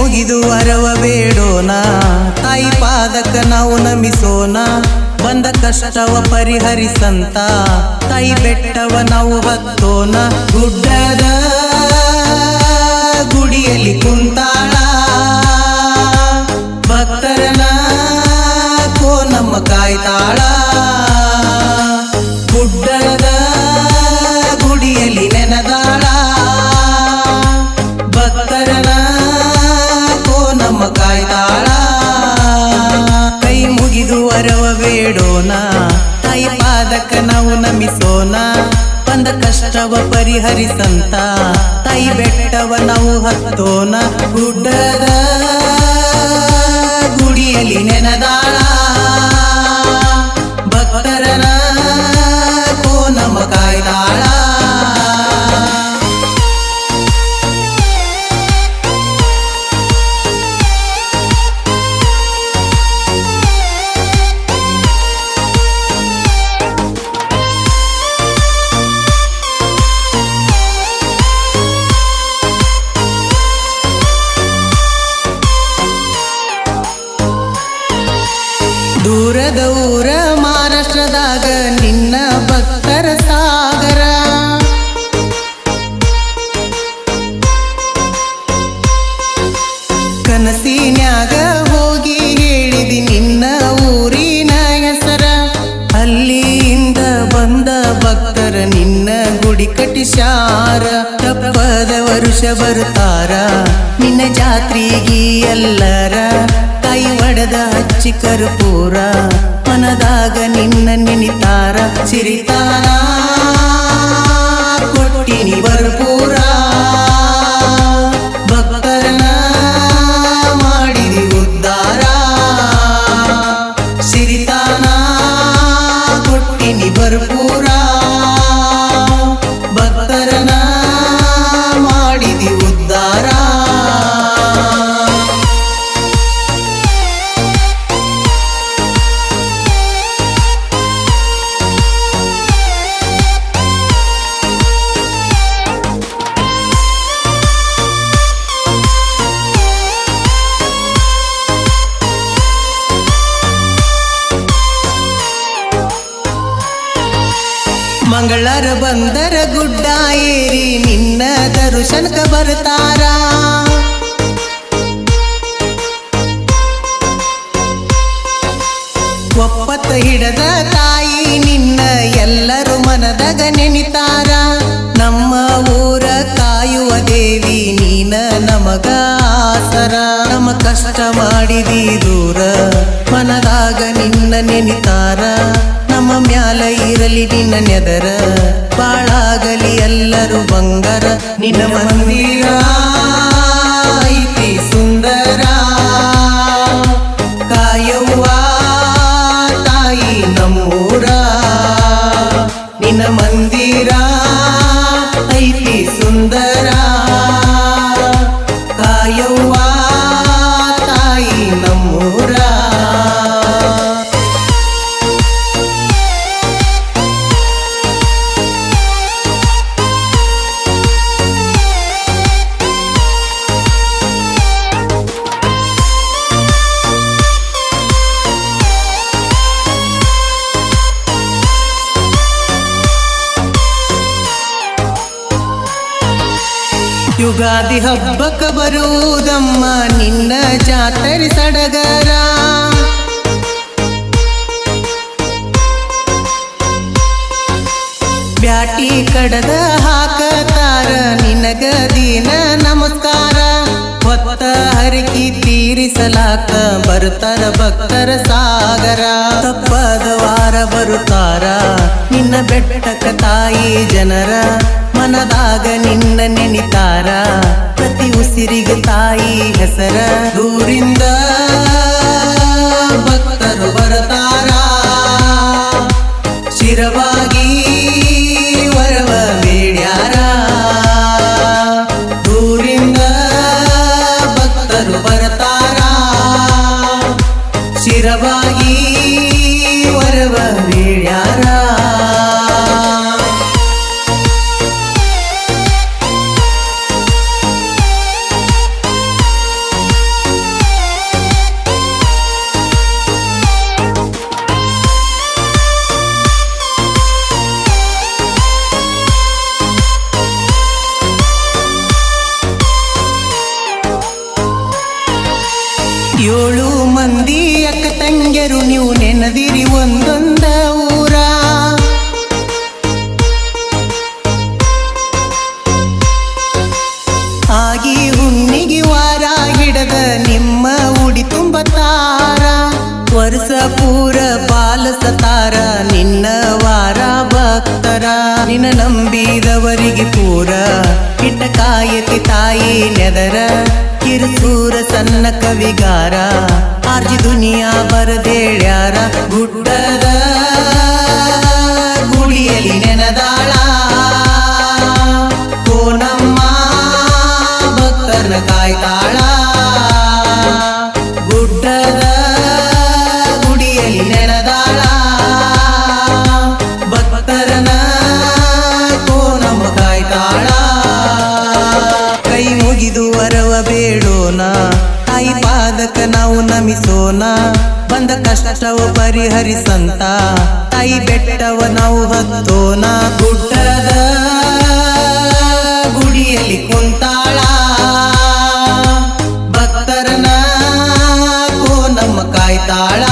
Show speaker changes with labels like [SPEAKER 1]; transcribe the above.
[SPEAKER 1] ಮುಗಿದು ವರವ ಬೇಡೋಣ, ತಾಯಿ ಪಾದಕ ನಾವು ನಮಿಸೋಣ. ಬಂದ ಕಷ್ಟವ ಪರಿಹರಿಸಂತ ತಾಯಿ ಬೆಟ್ಟವ ನಾವು ಹತ್ತೋಣ. ಗುಡ್ಡದ ಗುಡಿಯಲ್ಲಿ ಕುಂತಾಳ ಭಕ್ತರನ ಕೋನಮ್ಮ ಕಾಯ್ತಾಳ. ಗುಡ್ಡದ ಗುಡಿಯಲ್ಲಿ ನೆನದಾಳ ಭಕ್ತರನ ಕೋನಮ್ಮ ಕಾಯ್ತಾಳ. ಕೈ ಮುಗಿದು ವರವ ಬೇಡೋಣ, ತಾಯಿ ಪಾದಕ ನಾವು ನಮಿಸೋಣ. ಬಂದ ಕಷ್ಟವ ಪರಿಹರಿಸಂತ ತಾಯಿ ಬೆಟ್ಟವ ನಾವು ಹತ್ತೋಣ. ಗುಡ್ಡದ ಗುಡಿಯಲ್ಲಿ ನೆನದಾಳ ಭಕ್ತರನ ಕೋನಮ್ಮ ಕಾಯ್ದಾಳ. ದೂರದ ಊರ ಮಹಾರಾಷ್ಟ್ರದಾಗ ನಿನ್ನ ಭಕ್ತರ ಸಾಗರ. ಕನಸಿನ್ಯಾಗ ಹೋಗಿ ಹೇಳಿದಿ ನಿನ್ನ ಊರಿನ ಹೆಸರ. ಅಲ್ಲಿಂದ ಬಂದ ಭಕ್ತರ ನಿನ್ನ ಗುಡಿ ಕಟ್ಟಿಸ್ಯಾರ. ತಪ್ಪದ ವರುಷ ಬರುತ್ತಾರ ನಿನ್ನ ಜಾತ್ರೆಗೆ ಎಲ್ಲರ. ತಾಯಿ ಒಡೆದ ಹಚ್ಚಿ ಕರ್ಪೂರ ಮನದಾಗ ನಿನ್ನ ನೆನಿತಾರ. ಸಿರಿತಾನ ಕೊಟ್ಟಿನಿ ಭರ್ಪೂರ ಭಕ್ತರನ ಮಾಡಿದಿ ಉದ್ಧಾರ. ಸಿರಿತಾನ ಕೊಟ್ಟಿನಿ ಭರ್ಪೂರ ಭಕ್ತರನ ಮಾಡಿದಿ ಉದ್ಧಾರ. ಮಂಗಳರ ಬಂದರ ಗುಡ್ಡ ಏರಿ ನಿನ್ನ ದರ್ಶನಕ ಬರ್ತಾರ. ಒಪ್ಪತ್ತ ಹಿಡದ ತಾಯಿ ನಿನ್ನ ಎಲ್ಲರೂ ಮನದಾಗ ನೆನಿತಾರ. ನಮ್ಮ ಊರ ಕಾಯುವ ದೇವಿ ನೀನ ನಮಗ ಆಸರ. ನಮ್ಮ ಕಷ್ಟ ಮಾಡಿದಿ ದೂರ ಮನದಾಗ ನಿನ್ನ ನೆನಿತಾರ. ನಮ್ಮ ಮ್ಯಾಲ ಇರಲಿ ನಿನ್ನ ನೆದರ ಬಾಳಾಗಲಿ ಎಲ್ಲರೂ ಬಂಗಾರ. ನಿನ್ನ ಮಂದಿರ ಐತಿ ಸುಂದರ ಕಾಯವ್ವ ತಾಯಿ ನಮ್ಮೂರ. ನಿನ್ನ ಮಂದಿರ ಐತಿ ಸುಂದರ ಕಾಯವ್ವ ತಾಯಿ ನಮ್ಮೂರ. ಯುಗಾದಿ ಹಬ್ಬಕ್ಕ ಬರುವುದಮ್ಮ ನಿನ್ನ ಜಾತ್ರೆ ಸಡಗರ. ಬ್ಯಾಟಿ ಕಡದ ಹಾಕತಾರ ನಿನಗ ದಿನ ನಮಸ್ಕಾರ. ಹೊತ್ತ ಹರಕಿ ತೀರಿಸಲಾಕ ಬರ್ತಾರ ಭಕ್ತರ ಸಾಗರ. ತಪ್ಪದ ವಾರ ಬರುತ್ತಾರ ನಿನ್ನ ಬೆಟ್ಟಕ ತಾಯಿ ಜನರ. ಮನದಾಗ ನಿನ್ನ ನೆನಿತಾರ ಪ್ರತಿ ಉಸಿರಿಗೆ ತಾಯಿ ಹೆಸರ. ದೂರಿಂದ ಭಕ್ತರು ಬರತಾರ ಶಿರವಾಗಿ ವರವ ಬೇಡ್ಯಾರ. ದೂರಿಂದ ಭಕ್ತರು ಬರತಾರ ಶಿರವಾಗಿ ವರವ ಬೇಡ್ಯಾರ. ಪಾಲಸತಾರ ನಿನ್ನ ವಾರ ಭಕ್ತರ ನಿನ್ನ ನಂಬಿದವರಿಗೆ ಪೂರ ಇಟ್ಟ ಕಾಯತಿ ತಾಯಿ ನೆದರ ಕಿರುಸೂರ ಸಣ್ಣ ಕವಿಗಾರ ಆರ್ಜಿ ದುನಿಯಾ ಬರದೇಳ್ಯಾರ ಗುಡ್ಡದ ಗುಡಿಯಲ್ಲಿ ನೆನದಾಳ ಕೋನಮ್ಮ ಭಕ್ತನ ಕಾಯ್ತಾಳ ಗುಡ್ಡದ ಗುಡಿಯಲ್ಲಿ ನೆನದಾಳ ಭಕ್ತರನ ಕೋನಮ್ಮ ಕಾಯ್ತಾಳ ಕೈ ಮುಗಿದು ವರವ ಬೇಡೋಣ ತಾಯಿ ಪಾದಕ ನಾವು ನಮಿಸೋಣ ಬಂದ ಕಷ್ಟವ ಪರಿಹರಿಸಂತ ತಾಯಿ ಬೆಟ್ಟವ ನಾವು ಹತ್ತೋಣ ಗುಡ್ಡದ ಗುಡಿಯಲ್ಲಿ ಕುಂತಾಳ ಭಕ್ತರನ ಕೋನಮ್ಮ ಕಾಯ್ತಾಳ